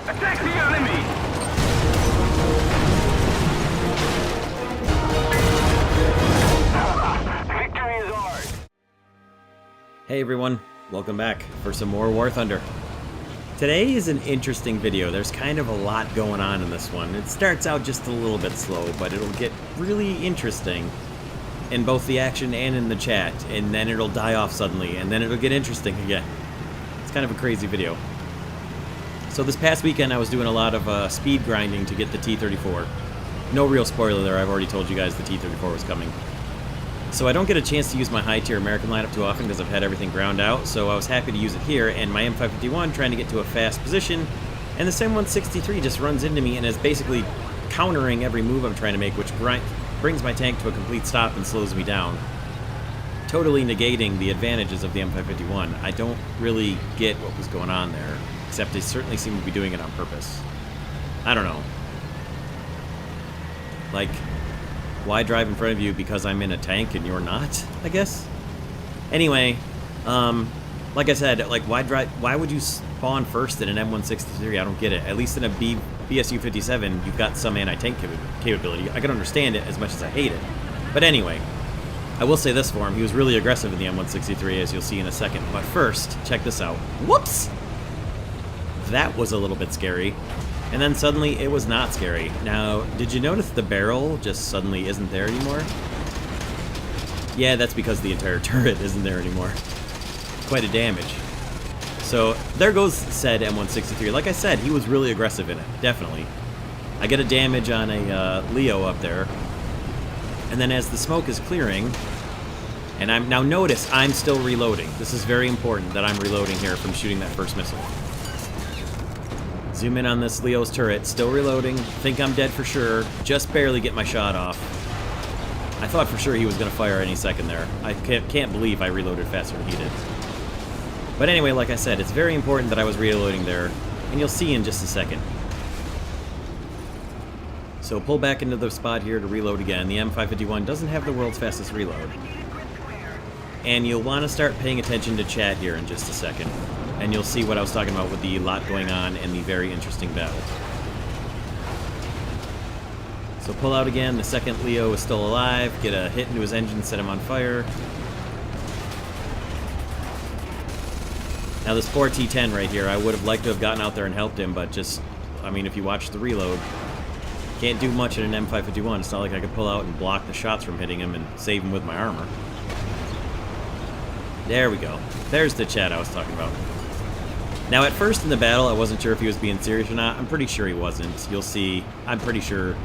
Attack the enemy! Victory is ours! Hey everyone, welcome back for some more War Thunder. Today is an interesting video. There's kind of a lot going on in this one. It starts out just a little bit slow, but it'll get really interesting in both the action and in the chat, and then it'll die off suddenly, and then it'll get interesting again. It's kind of a crazy video. So this past weekend I was doing a lot of speed grinding to get the T-34. No real spoiler there, I've already told you guys the T-34 was coming. So I don't get a chance to use my high-tier American lineup too often because I've had everything ground out, so I was happy to use it here, and my M551 trying to get to a fast position, and the M163 just runs into me and is basically countering every move I'm trying to make, which brings my tank to a complete stop and slows me down, totally negating the advantages of the M551. I don't really get what was going on there, except they certainly seem to be doing it on purpose. I don't know. Like, why drive in front of you because I'm in a tank and you're not, I guess? Anyway, like I said, like why would you spawn first in an M163? I don't get it. At least in a BSU-57, you've got some anti-tank capability. I can understand it as much as I hate it. But anyway, I will say this for him. He was really aggressive in the M163, as you'll see in a second. But first, check this out. Whoops! That was a little bit scary. And then suddenly it was not scary. Now, did you notice the barrel just suddenly isn't there anymore? Yeah, that's because the entire turret isn't there anymore. Quite a damage. So, there goes said M163. Like I said, he was really aggressive in it, definitely. I get a damage on a Leo up there. And then as the smoke is clearing, and now notice, I'm still reloading. This is very important that I'm reloading here from shooting that first missile. Zoom in on this Leo's turret, still reloading, think I'm dead for sure, just barely get my shot off. I thought for sure he was going to fire any second there. I can't believe I reloaded faster than he did. But anyway, like I said, it's very important that I was reloading there, and you'll see in just a second. So pull back into the spot here to reload again. The M551 doesn't have the world's fastest reload. And you'll want to start paying attention to chat here in just a second. And you'll see what I was talking about with the lot going on and the very interesting battle. So pull out again, the second Leo is still alive, get a hit into his engine, set him on fire. Now this poor T-10 right here, I would have liked to have gotten out there and helped him, but just, I mean, if you watch the reload, can't do much in an M551. It's not like I could pull out and block the shots from hitting him and save him with my armor. There we go. There's the chat I was talking about. Now, at first in the battle, I wasn't sure if he was being serious or not. I'm pretty sure he wasn't. You'll see. I'm pretty sure.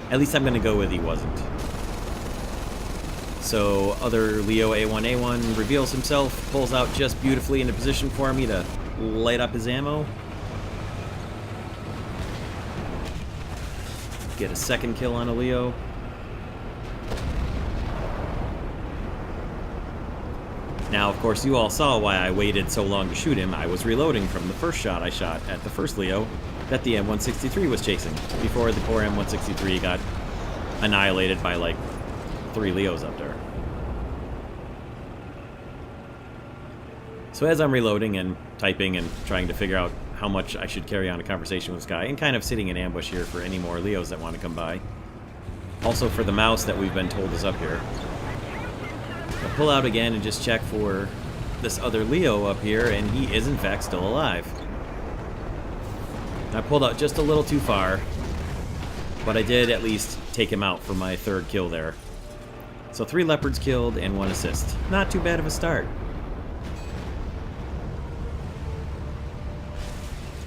At least I'm going to go with he wasn't. So, other Leo A1A1 reveals himself, pulls out just beautifully into position for me to light up his ammo. Get a second kill on a Leo. Now, of course, you all saw why I waited so long to shoot him. I was reloading from the first shot I shot at the first Leo that the M163 was chasing, before the poor M163 got annihilated by, like, 3 Leos up there. So as I'm reloading and typing and trying to figure out how much I should carry on a conversation with this guy, and kind of sitting in ambush here for any more Leos that want to come by. Also for the mouse that we've been told is up here. I'll pull out again and just check for this other Leo up here, and he is in fact still alive. I pulled out just a little too far, but I did at least take him out for my third kill there. So 3 Leopards killed and 1 assist. Not too bad of a start.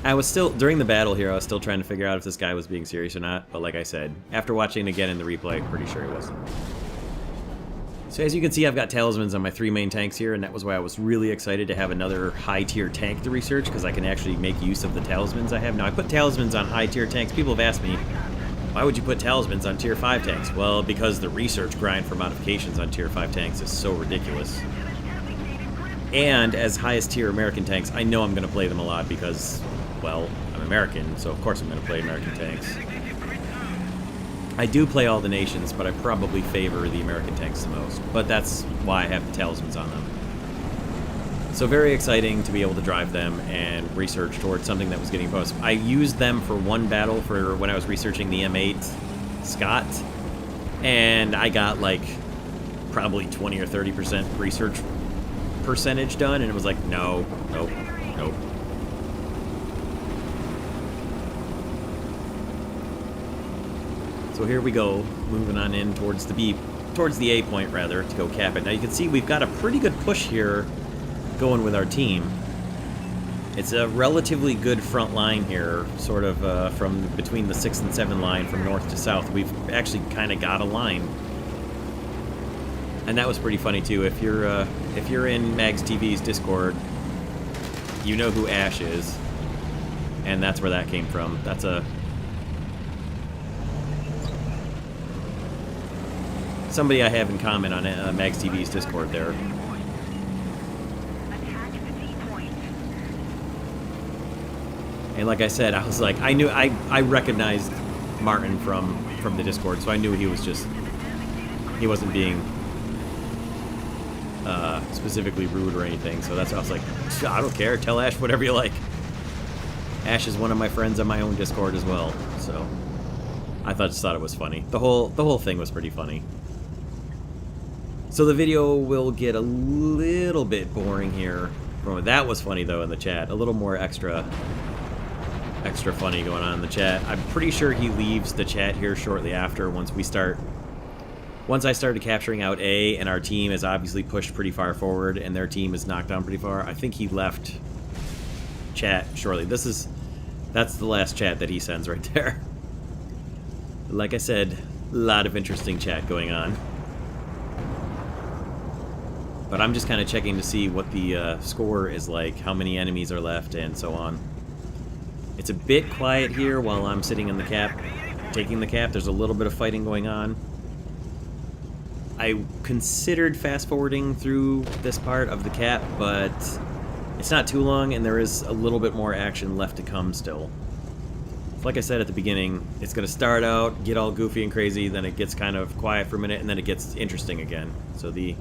I was still, during the battle here, I was still trying to figure out if this guy was being serious or not, but like I said, after watching it again in the replay, I'm pretty sure he wasn't. So as you can see, I've got talismans on my 3 main tanks here, and that was why I was really excited to have another high-tier tank to research, because I can actually make use of the talismans I have. Now, I put talismans on high-tier tanks. People have asked me, why would you put talismans on tier 5 tanks? Well, because the research grind for modifications on tier 5 tanks is so ridiculous. And as highest tier American tanks, I know I'm going to play them a lot because, well, I'm American, so of course I'm going to play American tanks. I do play all the nations, but I probably favor the American tanks the most. But that's why I have the talismans on them. So very exciting to be able to drive them and research towards something that was getting posted. I used them for one battle for when I was researching the M8 Scott, and I got like probably 20 or 30% research percentage done, and it was like, no, nope, nope. So here we go, moving on in towards the A point rather, to go cap it. Now you can see we've got a pretty good push here going with our team. It's a relatively good front line here, sort of from between the 6 and 7 line from north to south. We've actually kind of got a line. And that was pretty funny too. If you're in Mags TV's Discord, you know who Ash is, and that's where that came from. That's somebody I have in common on Mags TV's Discord there. And like I said, I was like, I recognized Martin from the Discord, so I knew he wasn't being specifically rude or anything. So that's why I was like, I don't care, tell Ash whatever you like. Ash is one of my friends on my own Discord as well, so I just thought it was funny. The whole thing was pretty funny. So the video will get a little bit boring here. That was funny though in the chat. A little more extra funny going on in the chat. I'm pretty sure he leaves the chat here shortly after once I started capturing out A and our team is obviously pushed pretty far forward and their team is knocked down pretty far. I think he left chat shortly. That's the last chat that he sends right there. Like I said, a lot of interesting chat going on. But I'm just kind of checking to see what the score is like, how many enemies are left, and so on. It's a bit quiet here while I'm sitting in the cap, taking the cap. There's a little bit of fighting going on. I considered fast-forwarding through this part of the cap, but it's not too long, and there is a little bit more action left to come still. Like I said at the beginning, it's going to start out, get all goofy and crazy, then it gets kind of quiet for a minute, and then it gets interesting again. So the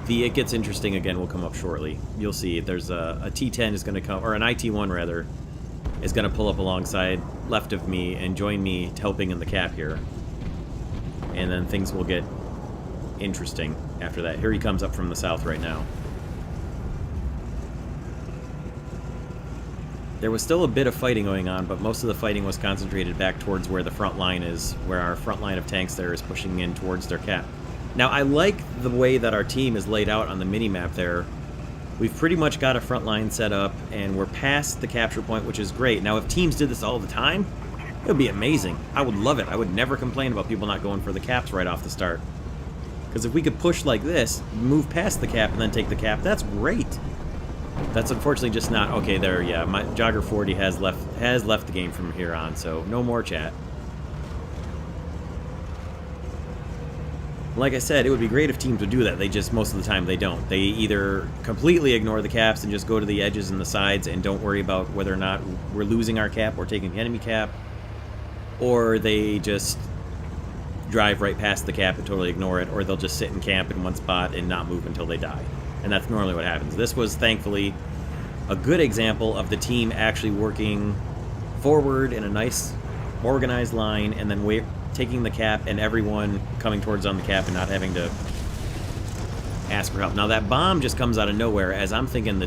it gets interesting again will come up shortly. You'll see there's a T10 is going to come, or an IT1 rather, is going to pull up alongside left of me and join me helping in the cap here. And then things will get interesting after that. Here he comes up from the south right now. There was still a bit of fighting going on, but most of the fighting was concentrated back towards where the front line is, where our front line of tanks there is pushing in towards their cap. Now, I like the way that our team is laid out on the mini-map there. We've pretty much got a front line set up, and we're past the capture point, which is great. Now, if teams did this all the time, it would be amazing. I would love it. I would never complain about people not going for the caps right off the start. Because if we could push like this, move past the cap, and then take the cap, that's great. That's unfortunately just not... Okay, there, yeah, my Jogger 40 has left the game from here on, so no more chat. Like I said, it would be great if teams would do that. They just, most of the time, they don't. They either completely ignore the caps and just go to the edges and the sides and don't worry about whether or not we're losing our cap or taking the enemy cap, or they just drive right past the cap and totally ignore it, or they'll just sit and camp in one spot and not move until they die. And that's normally what happens. This was, thankfully, a good example of the team actually working forward in a nice, organized line, and then taking the cap and everyone coming towards on the cap and not having to ask for help. Now that bomb just comes out of nowhere, as I'm thinking the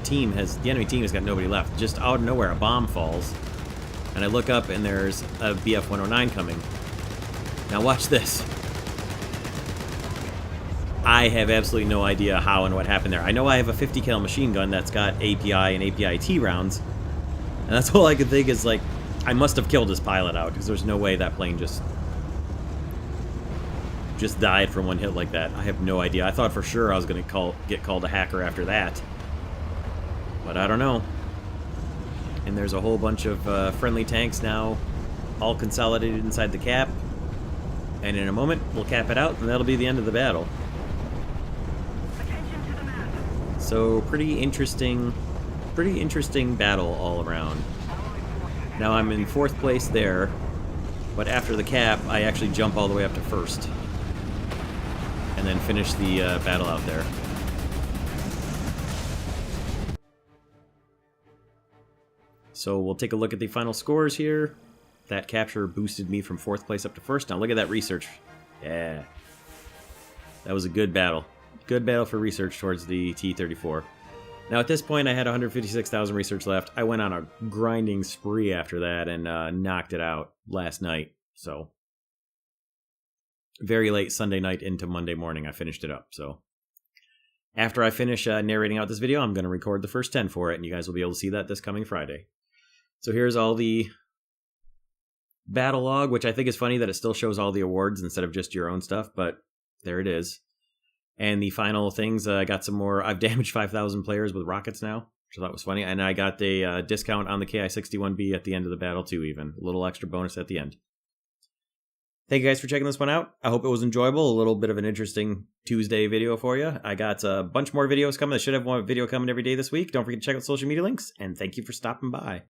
enemy team has got nobody left. Just out of nowhere, a bomb falls, and I look up and there's a BF-109 coming. Now watch this. I have absolutely no idea how and what happened there. I know I have a 50 cal machine gun that's got API and API-T rounds, and that's all I could think is, like, I must have killed his pilot out, because there's no way that plane just died from one hit like that. I have no idea. I thought for sure I was going to get called a hacker after that, but I don't know. And there's a whole bunch of friendly tanks now, all consolidated inside the cap, and in a moment we'll cap it out, and that'll be the end of the battle. So pretty interesting battle all around. Now I'm in 4th place there, but after the cap I actually jump all the way up to 1st. And then finish the battle out there. So we'll take a look at the final scores here. That capture boosted me from 4th place up to 1st. Now look at that research. Yeah. That was a good battle. Good battle for research towards the T-34. Now at this point I had 156,000 research left. I went on a grinding spree after that and knocked it out last night. So very late Sunday night into Monday morning I finished it up. So after I finish narrating out this video, I'm going to record the first 10 for it, and you guys will be able to see that this coming Friday. So here's all the battle log, which I think is funny that it still shows all the awards instead of just your own stuff, but there it is. And the final things, I got some more. I've damaged 5,000 players with rockets now, which I thought was funny. And I got a discount on the Ki-61B at the end of the battle, too, even. A little extra bonus at the end. Thank you guys for checking this one out. I hope it was enjoyable. A little bit of an interesting Tuesday video for you. I got a bunch more videos coming. I should have one video coming every day this week. Don't forget to check out social media links. And thank you for stopping by.